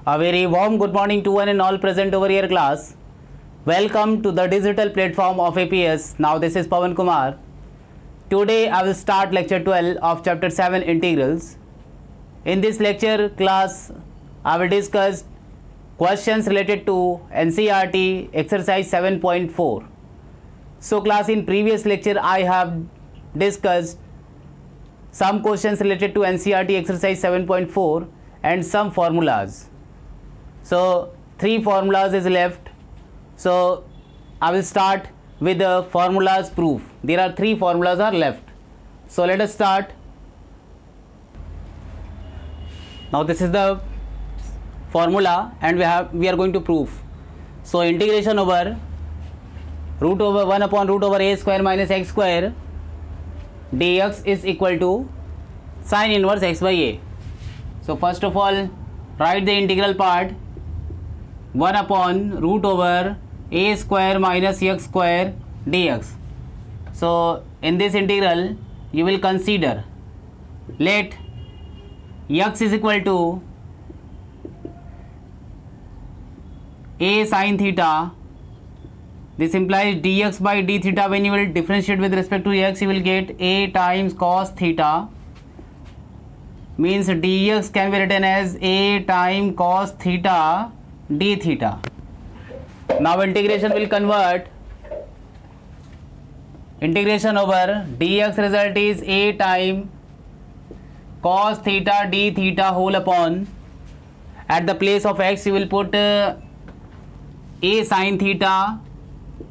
A very warm good morning to one and all present over here class. Welcome to the digital platform of APS. Now this is Pawan Kumar. Today I will start lecture 12 of chapter 7 integrals. In this lecture class I will discuss questions related to NCERT exercise 7.4. So class, in previous lecture I have discussed some questions related to NCERT exercise 7.4 and some formulas. So 3 formulas is left. So I will start with the formulas proof. There are 3 formulas are left. So let us start. Now this is the formula and we are going to prove. So integration over root over 1 upon root over a square minus x square dx is equal to sin inverse x by a. So first of all, write the integral part. 1 upon root over a square minus x square dx. So in this integral you will consider, let x is equal to a sin theta. This implies dx by d theta. When you will differentiate with respect to x, you will get a times cos theta. Means dx can be written as a time cos theta d theta. Now integration will convert. Integration over dx result is a time cos theta d theta whole upon, at the place of x you will put a sin theta.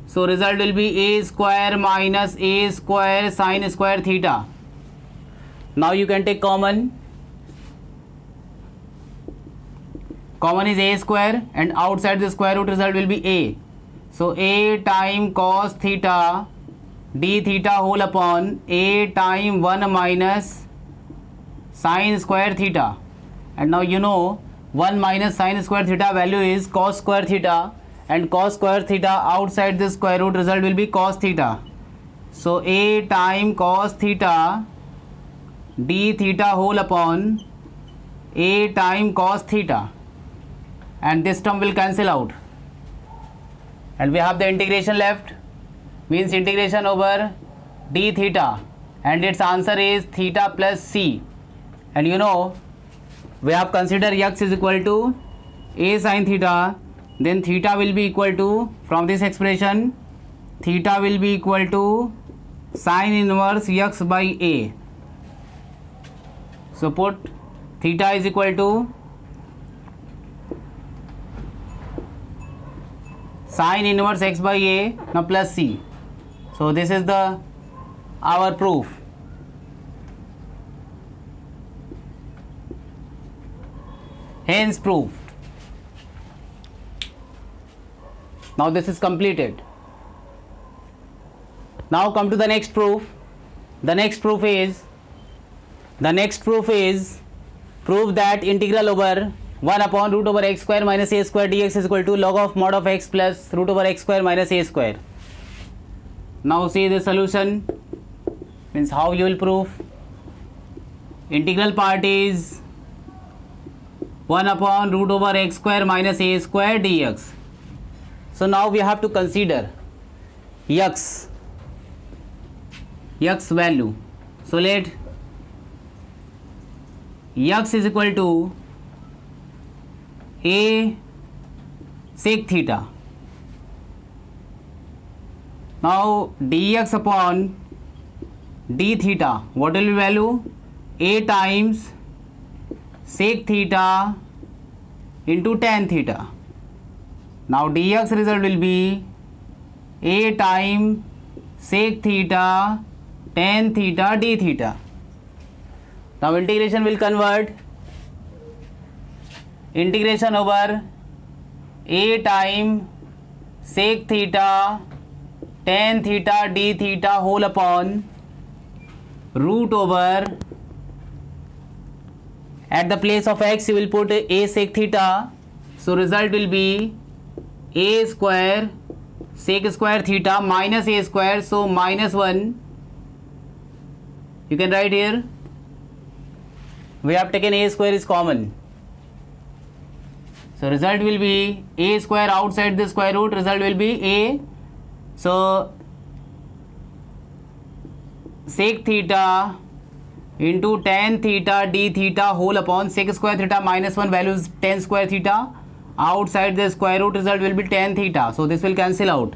So result will be a square minus a square sin square theta. Now you can take common. Common is a square and outside the square root result will be a. So a time cos theta d theta whole upon a time 1 minus sin square theta. And now you know 1 minus sin square theta value is cos square theta, and cos square theta outside the square root result will be cos theta. So a time cos theta d theta whole upon a time cos theta, and this term will cancel out and we have the integration left, means integration over d theta, and its answer is theta plus c. And you know we have considered x is equal to a sin theta, then theta will be equal to, from this expression theta will be equal to sin inverse x by a. So put theta is equal to sin inverse x by a, now plus c. So this is the our proof. Hence proved. Now this is completed. Now come to the next proof. The next proof is prove that integral over 1 upon root over x square minus a square dx is equal to log of mod of x plus root over x square minus a square. Now see the solution, means how you will prove. Integral part is 1 upon root over x square minus a square dx. So now we have to consider x value. So let x is equal to a sec theta. Now dx upon d theta, what will be value? A times sec theta into tan theta. Now dx result will be a time sec theta tan theta d theta. Now integration will convert. Integration over a time sec theta tan theta d theta whole upon root over, at the place of x you will put a sec theta. So result will be a square sec square theta minus a square, so minus 1. You can write here, we have taken a square is common. So result will be a square outside the square root, result will be a. So sec theta into tan theta d theta whole upon sec square theta minus 1 value is tan square theta, outside the square root, result will be tan theta. So this will cancel out,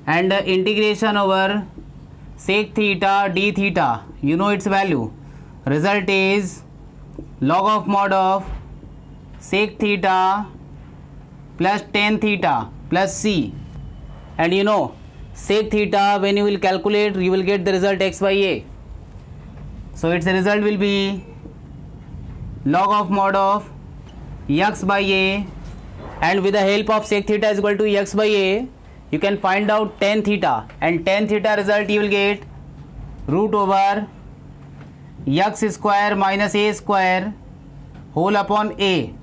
and integration over sec theta d theta, you know its value, result is log of mod of sec theta plus tan theta plus c, and you know sec theta, when you will calculate you will get the result x by a. So its result will be log of mod of x by a, and with the help of sec theta is equal to x by a, you can find out tan theta, and tan theta result you will get root over x square minus a square whole upon a,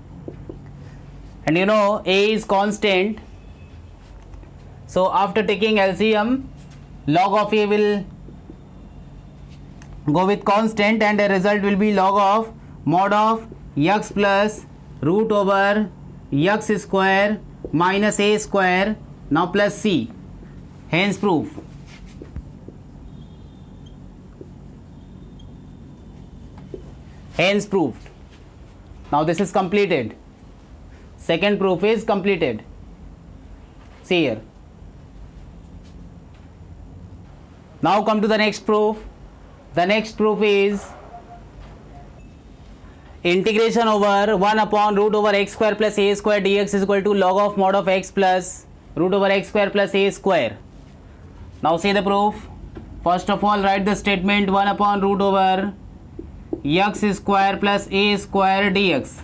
and you know a is constant. So after taking LCM, log of a will go with constant, and the result will be log of mod of x plus root over x square minus a square, now plus c, hence proof. Hence proved. Now this is completed. Second proof is completed. See here. Now come to the next proof. The next proof is integration over 1 upon root over x square plus a square dx is equal to log of mod of x plus root over x square plus a square. Now see the proof. First of all, write the statement 1 upon root over x square plus a square dx.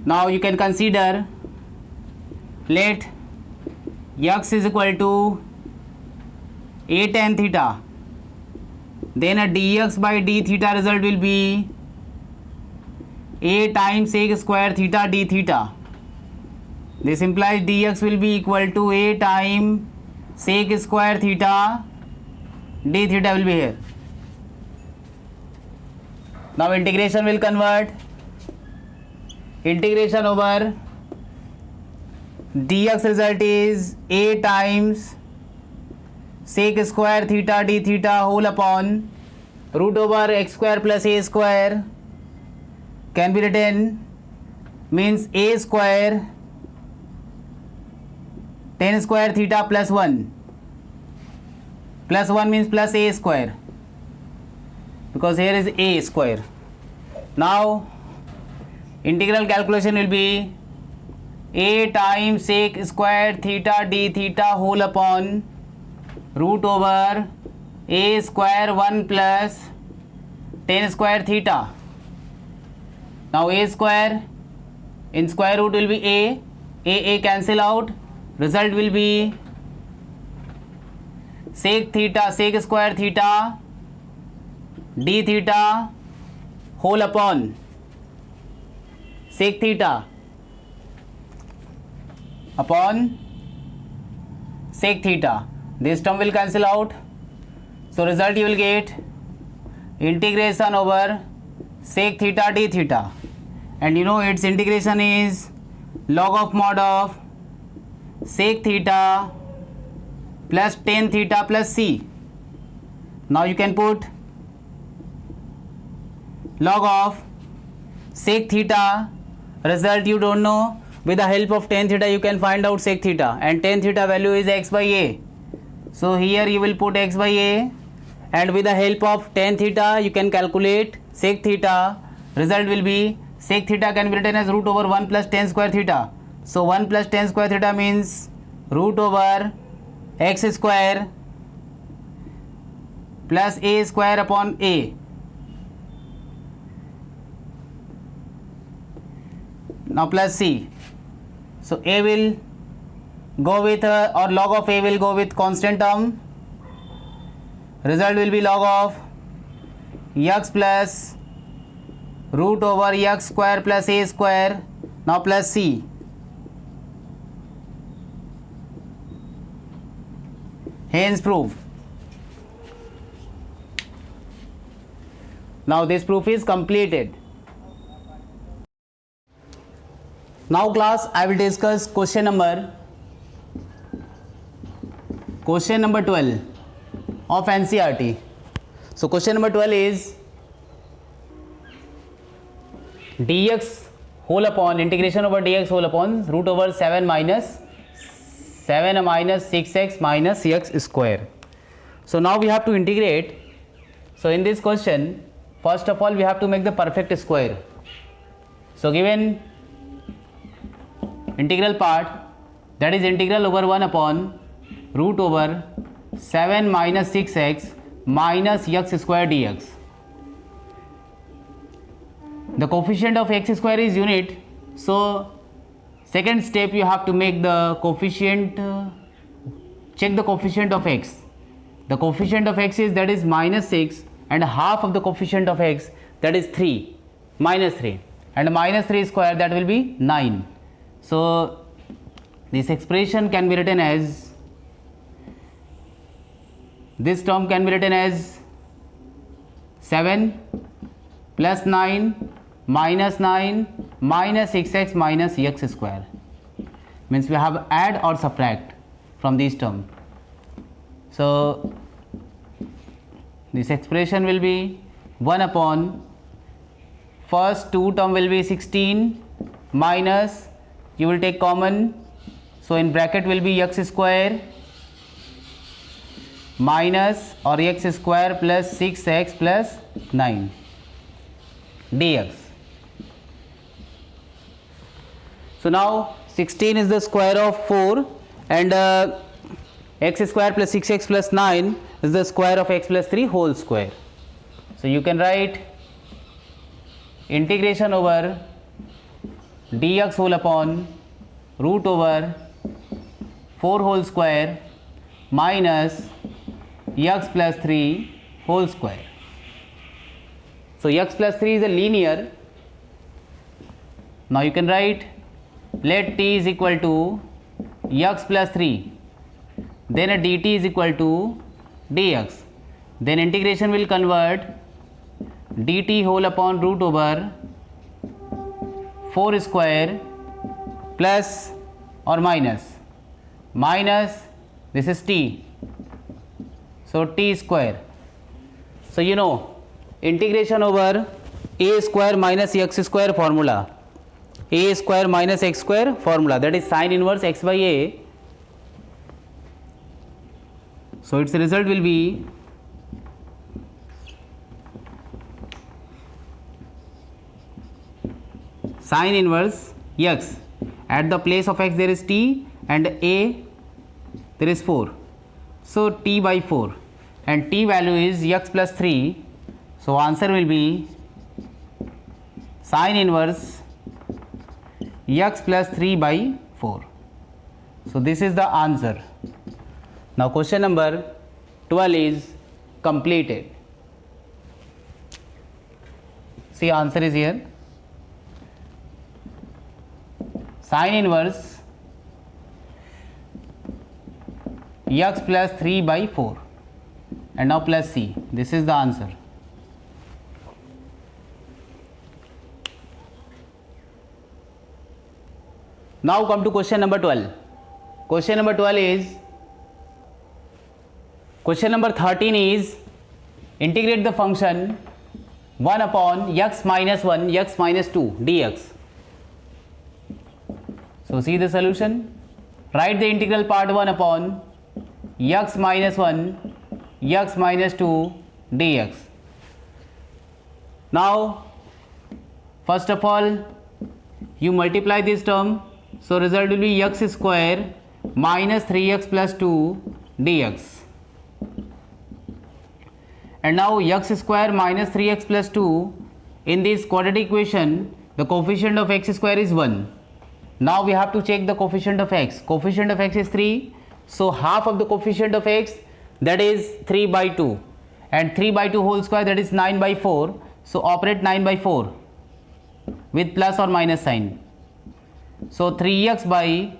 Now you can consider, let x is equal to a tan theta, then a dx by d theta result will be a times sec square theta d theta. This implies dx will be equal to a times sec square theta d theta will be here. Now integration will convert. Integration over dx result is a times sec square theta d theta whole upon root over x square plus a square, can be written means a square tan square theta plus 1. Plus 1 means plus a square, because here is a square. Now integral calculation will be a times sec square theta d theta whole upon root over a square 1 plus tan square theta. Now a square in square root will be a cancel out, result will be sec theta sec square theta d theta whole upon sec theta upon sec theta. This term will cancel out, so result you will get integration over sec theta d theta, and you know its integration is log of mod of sec theta plus tan theta plus c. Now you can put log of sec theta, result you don't know, with the help of tan theta you can find out sec theta, and tan theta value is x by a. So here you will put x by a, and with the help of tan theta you can calculate sec theta, result will be sec theta can be written as root over 1 plus tan square theta. So 1 plus tan square theta means root over x square plus a square upon a. Now plus c. So a will go with or log of a will go with constant term, result will be log of x plus root over x square plus a square, now plus c. Hence proof. Now this proof is completed. Now class, I will discuss question number 12 of NCERT. So question number 12 is dx whole upon integration over dx whole upon root over 7 minus 6x minus x square. So now we have to integrate. So in this question, first of all we have to make the perfect square. So given integral part, that is integral over 1 upon root over 7 minus 6x minus x square dx. The coefficient of x square is unit, so second step you have to make the coefficient, check the coefficient of x. The coefficient of x is, that is minus 6, and half of the coefficient of x, that is 3, minus 3, and minus 3 square, that will be 9. So this expression can be written as, this term can be written as 7 plus 9 minus 9 minus 6x minus x square. Means we have add or subtract from these terms. So this expression will be 1 upon first two term will be 16 minus, you will take common, so in bracket will be x square minus or x square plus 6x plus 9 dx. So now 16 is the square of 4 and x square plus 6x plus 9 is the square of x plus 3 whole square. So you can write integration over dx whole upon root over 4 whole square minus x plus 3 whole square. So x plus 3 is a linear. Now you can write, let t is equal to x plus 3, then a dt is equal to dx, then integration will convert dt whole upon root over 4 square plus or minus this is t, so t square. So you know integration over a square minus x square formula, a square minus x square formula, that is sin inverse x by a. So its result will be sin inverse x, at the place of x there is t and a there is 4, so t by 4, and t value is x plus 3, so answer will be sin inverse x plus 3 by 4. So this is the answer. Now question number 12 is completed. See, answer is here. Sin inverse x plus 3 by 4, and now plus c. This is the answer. Now come to question number 12. Question number 12 is, question number 13 is integrate the function 1 upon x minus 1 x minus 2 dx. So see the solution. Write the integral part 1 upon x minus 1 x minus 2 dx. Now first of all you multiply this term, so result will be x square minus 3x plus 2 dx. And now x square minus 3x plus 2, in this quadratic equation the coefficient of x square is 1. Now we have to check the coefficient of x. Coefficient of x is 3, so half of the coefficient of x, that is 3 by 2, and 3 by 2 whole square, that is 9 by 4. So operate 9 by 4 with plus or minus sign. So 3x by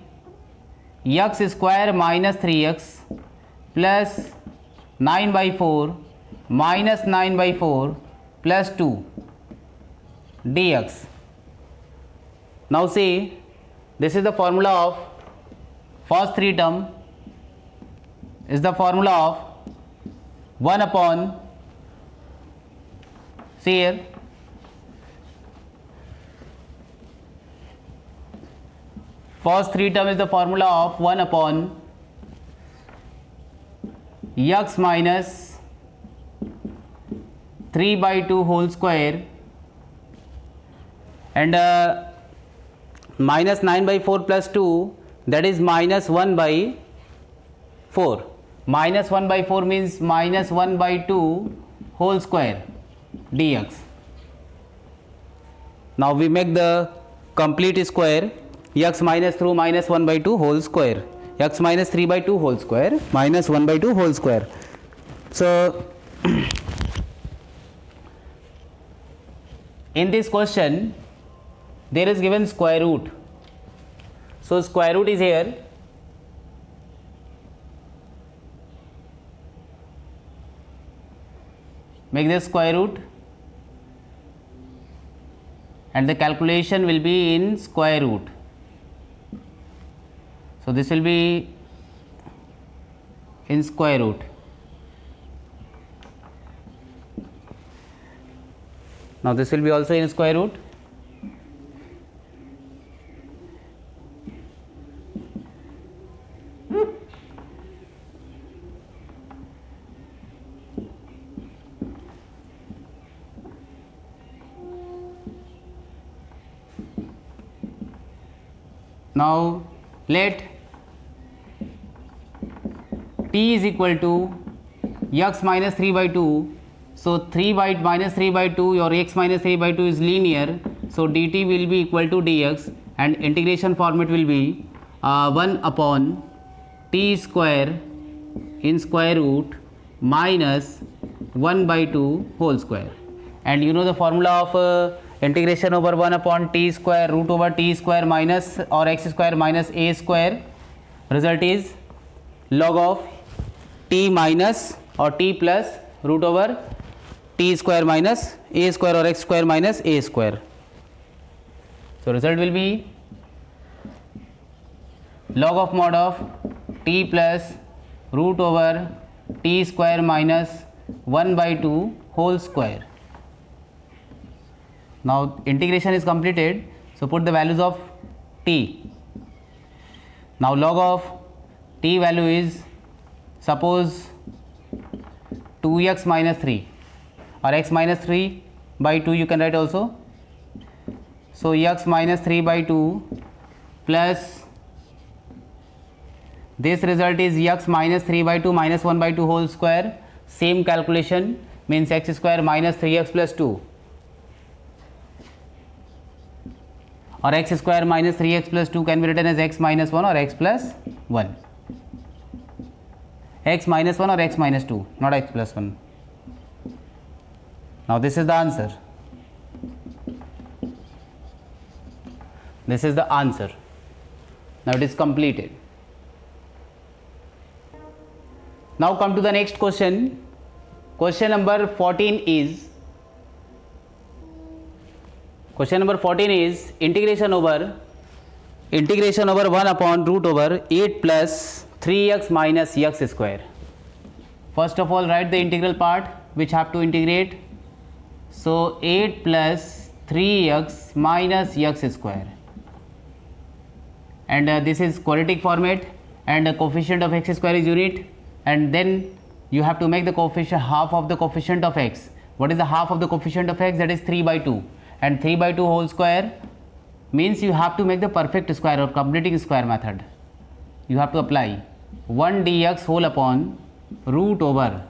x square minus 3x plus 9 by 4 minus 9 by 4 plus 2 dx. Now say This is the formula of first three term is the formula of 1 upon, see here, first three term is the formula of 1 upon x minus 3 by 2 whole square and minus 9 by 4 plus 2, that is minus 1 by 4. Minus 1 by 4 means minus 1 by 2 whole square dx. Now we make the complete square, x minus through minus 1 by 2 whole square, x minus 3 by 2 whole square minus 1 by 2 whole square. So in this question there is given square root. So square root is here. Make this square root and the calculation will be in square root. So this will be in square root. Now this will be also in square root. Now let t is equal to x minus 3 by 2. So 3 by minus 3 by 2, your x minus 3 by 2 is linear. So dt will be equal to dx and integration format will be 1 upon t square in square root minus 1 by 2 whole square. And you know the formula of integration over 1 upon t square root over t square minus or x square minus a square, result is log of t minus or t plus root over t square minus a square or x square minus a square. So result will be log of mod of t plus root over t square minus 1 by 2 whole square. Now integration is completed, so put the values of t. Now log of t value is, suppose 2x minus 3 or x minus 3 by 2 you can write also. So x minus 3 by 2 plus this result is x minus 3 by 2 minus 1 by 2 whole square. Same calculation means x square minus 3x plus 2 or x square minus 3x plus 2 can be written as x minus 1 or x plus 1. X minus 1 or x minus 2, not x plus 1. Now this is the answer. This is the answer. Now it is completed. Now come to the next question. Question number 14 is integration over 1 upon root over 8 plus 3x minus x square. First of all, write the integral part which have to integrate. So 8 plus 3x minus x square, and this is quadratic format and the coefficient of x square is unit, and then you have to make the coefficient half of the coefficient of x. What is the half of the coefficient of x? That is 3 by 2, and 3 by 2 whole square means you have to make the perfect square or completing square method. You have to apply 1 dx whole upon root over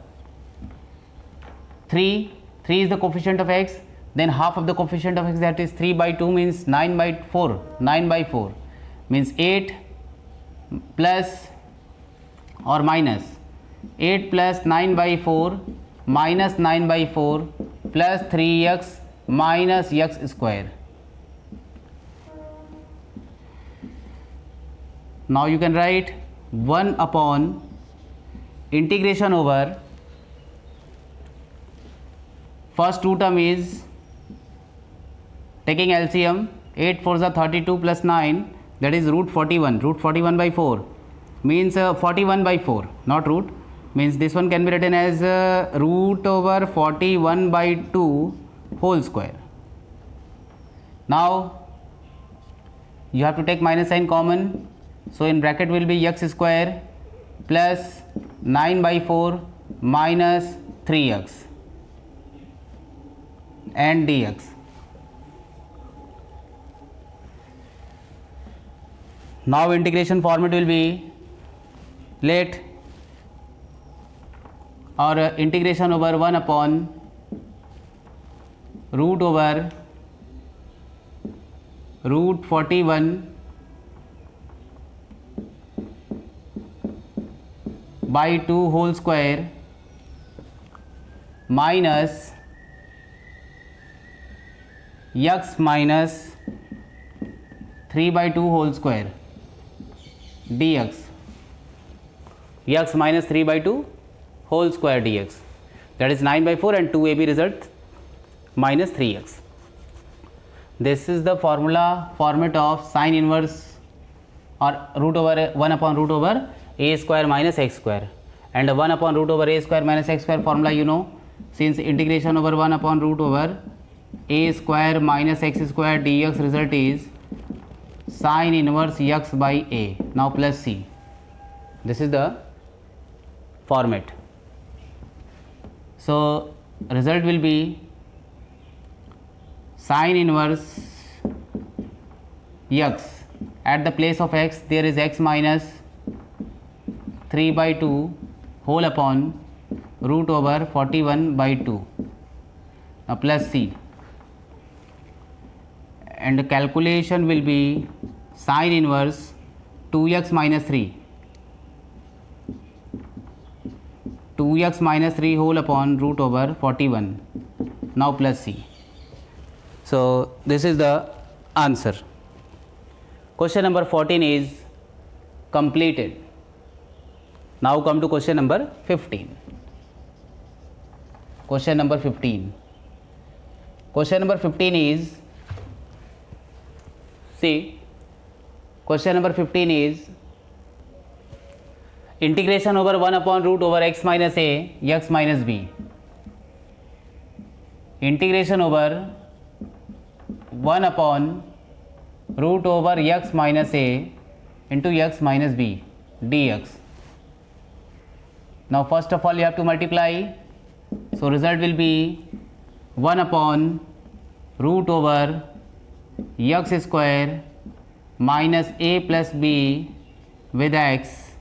3 is the coefficient of x, then half of the coefficient of x, that is 3 by 2 means 9 by 4 means 8 plus or minus 8 plus 9 by 4 minus 9 by 4 plus 3x minus x square. Now you can write 1 upon integration over first two term is taking LCM, 8 4s are 32 plus 9, that is root 41. Root 41 by 4 means 41 by 4, not root, means this one can be written as root over 41 by 2 whole square. Now you have to take minus sign common, so in bracket will be x square plus 9 by 4 minus 3x and dx. Now integration format will be, let or integration over 1 upon root over root 41 by 2 whole square minus x minus 3 by 2 whole square dx, x minus 3 by 2 whole square dx, that is 9 by 4 and 2ab result minus 3x. This is the formula format of sine inverse or root over 1 upon root over a square minus x square, and 1 upon root over a square minus x square formula you know, since integration over 1 upon root over a square minus x square dx result is sine inverse x by a. Now plus c, this is the format. So result will be sine inverse x, at the place of x there is x minus 3 by 2 whole upon root over 41 by 2. Now plus c, and the calculation will be sine inverse 2x minus 3, 2x minus 3 whole upon root over 41. Now plus c. So this is the answer. Question number 14 is completed. Now come to question number 15. Question number 15. Question number 15 is, see, question number 15 is integration over 1 upon root over x minus a, x minus b. Integration over 1 upon root over x minus a into x minus b dx. Now first of all you have to multiply, so result will be 1 upon root over x square minus a plus b with x,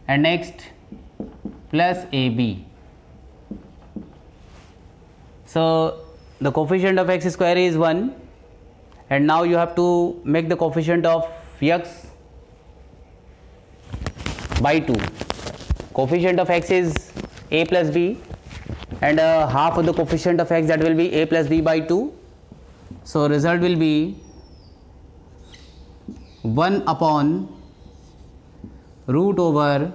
and next plus ab. So the coefficient of x square is 1, and now you have to make the coefficient of x by 2. Coefficient of x is a plus b, and half of the coefficient of x, that will be a plus b by 2. So result will be 1 upon root over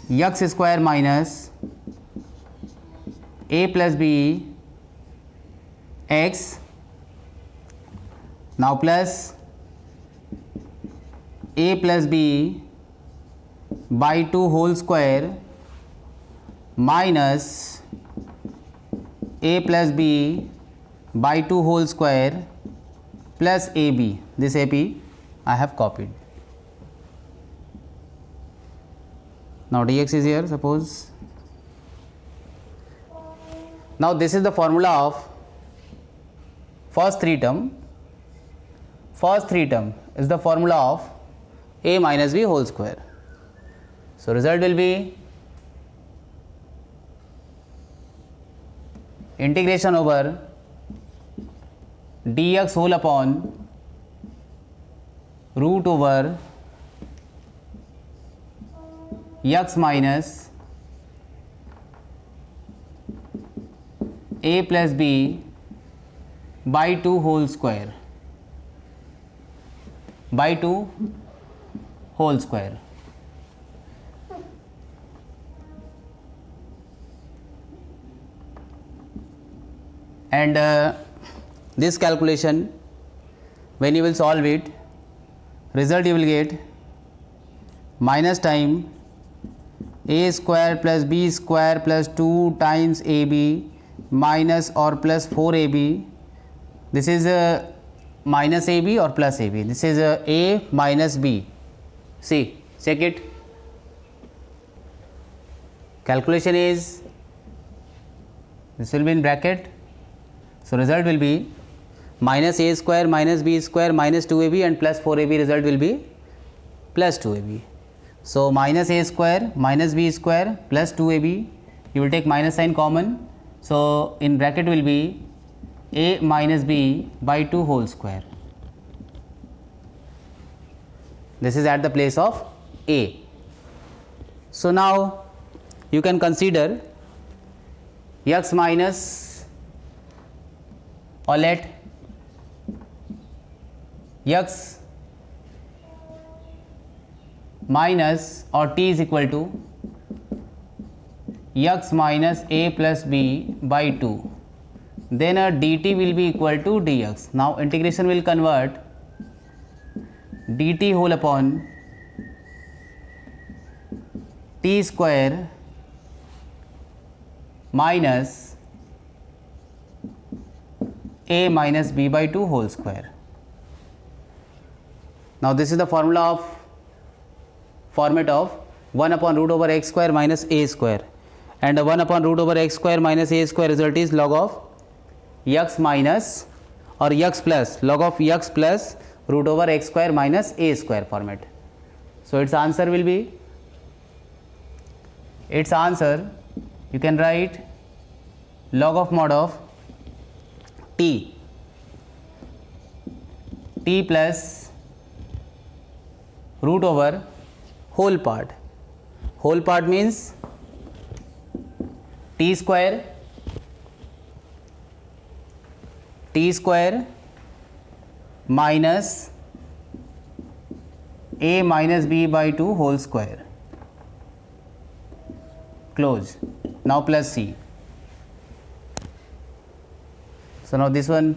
x square minus a plus b x, now plus a plus b by 2 whole square minus a plus b by 2 whole square plus ab. This ab I have copied. Now dx is here, suppose. Now this is the formula of first three term. First three term is the formula of a minus b whole square. So result will be integration over dx whole upon root over x minus a plus b by 2 whole square by 2 whole square. And this calculation, when you will solve it, result you will get minus time a square plus b square plus 2 times ab minus or plus 4ab. This is a minus ab or plus ab. This is a minus b. See, check it. Calculation is, this will be in bracket. So result will be minus a square minus b square minus 2ab and plus 4ab. Result will be plus 2ab. So minus a square minus b square plus 2ab, you will take minus sign common. So in bracket will be a minus b by 2 whole square. This is at the place of a. So now you can consider x minus, or let x minus or t is equal to x minus a plus b by 2, then a dt will be equal to dx. Now integration will convert dt whole upon t square minus a minus b by 2 whole square. Now this is the format of 1 upon root over x square minus a square, and 1 upon root over x square minus a square result is log of x minus or x plus log of x plus root over x square minus a square format. So its answer will be, its answer you can write log of mod of t plus root over whole part. Whole part means t square minus a minus b by 2 whole square, close. Now plus c. So now this one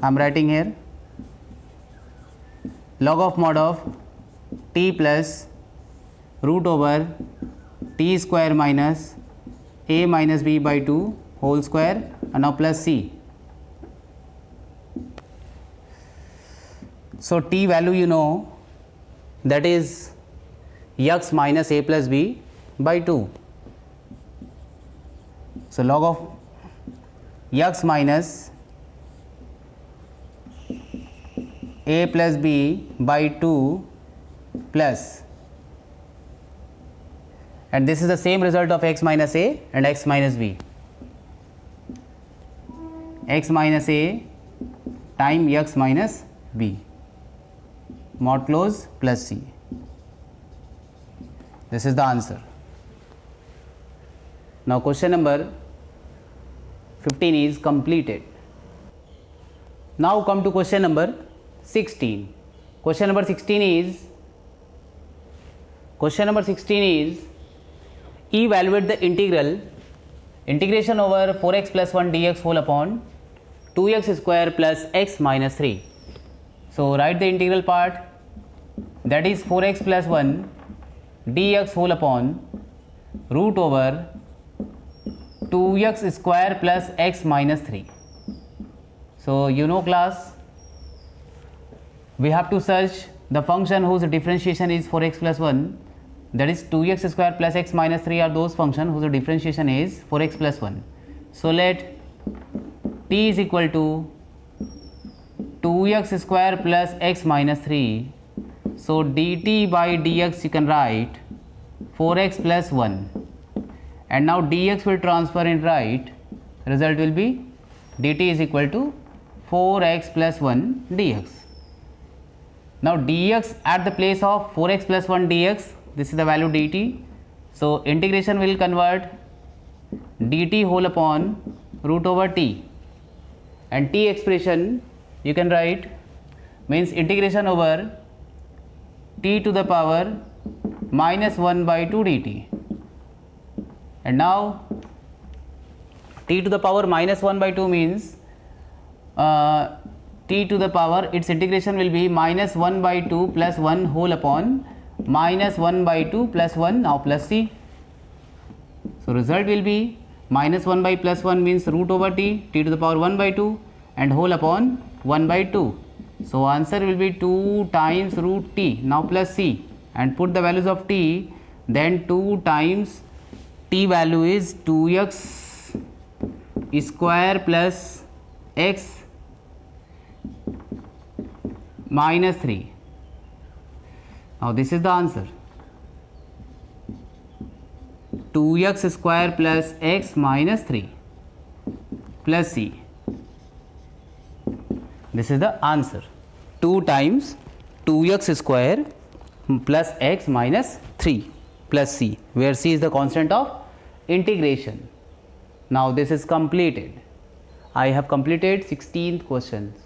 I am writing here, log of mod of t plus root over t square minus a minus b by 2 whole square, and now plus c. So t value you know, that is x minus a plus b by 2. So log of x minus a plus b by 2 plus, and this is the same result of x minus a and x minus b. X minus a time x minus b, mod close plus c. This is the answer. Now question number 15 is completed. Now come to question number 16. Question number 16 is evaluate the integration over 4x plus 1 dx whole upon 2x square plus x minus 3. So write the integral part, that is 4x plus 1 dx whole upon root over 2x square plus x minus 3. So you know class, we have to search the function whose differentiation is 4x plus 1, that is 2x square plus x minus 3 are those functions whose differentiation is 4x plus 1. So let t is equal to 2x square plus x minus 3. So dt by dx you can write 4x plus 1, and now dx will transfer in right, result will be dt is equal to 4x plus 1 dx. Now dx at the place of 4x plus 1 dx, this is the value dt. So integration will convert dt whole upon root over t, and t expression you can write means integration over t to the power minus 1 by 2 dt. And now t to the power minus 1 by 2 means t to the power, its integration will be minus 1 by 2 plus 1 whole upon minus 1 by 2 plus 1, now plus c. So result will be minus 1 by plus 1 means root over t to the power 1 by 2 and whole upon 1 by 2. So answer will be 2 times root t, now plus c, and put the values of t, then 2 times t value is 2x square plus x minus 3. Now this is the answer, 2x square plus x minus 3 plus c. This is the answer, 2 times 2x square plus x minus 3 plus c, where c is the constant of integration. Now this is completed. I have completed 16th questions.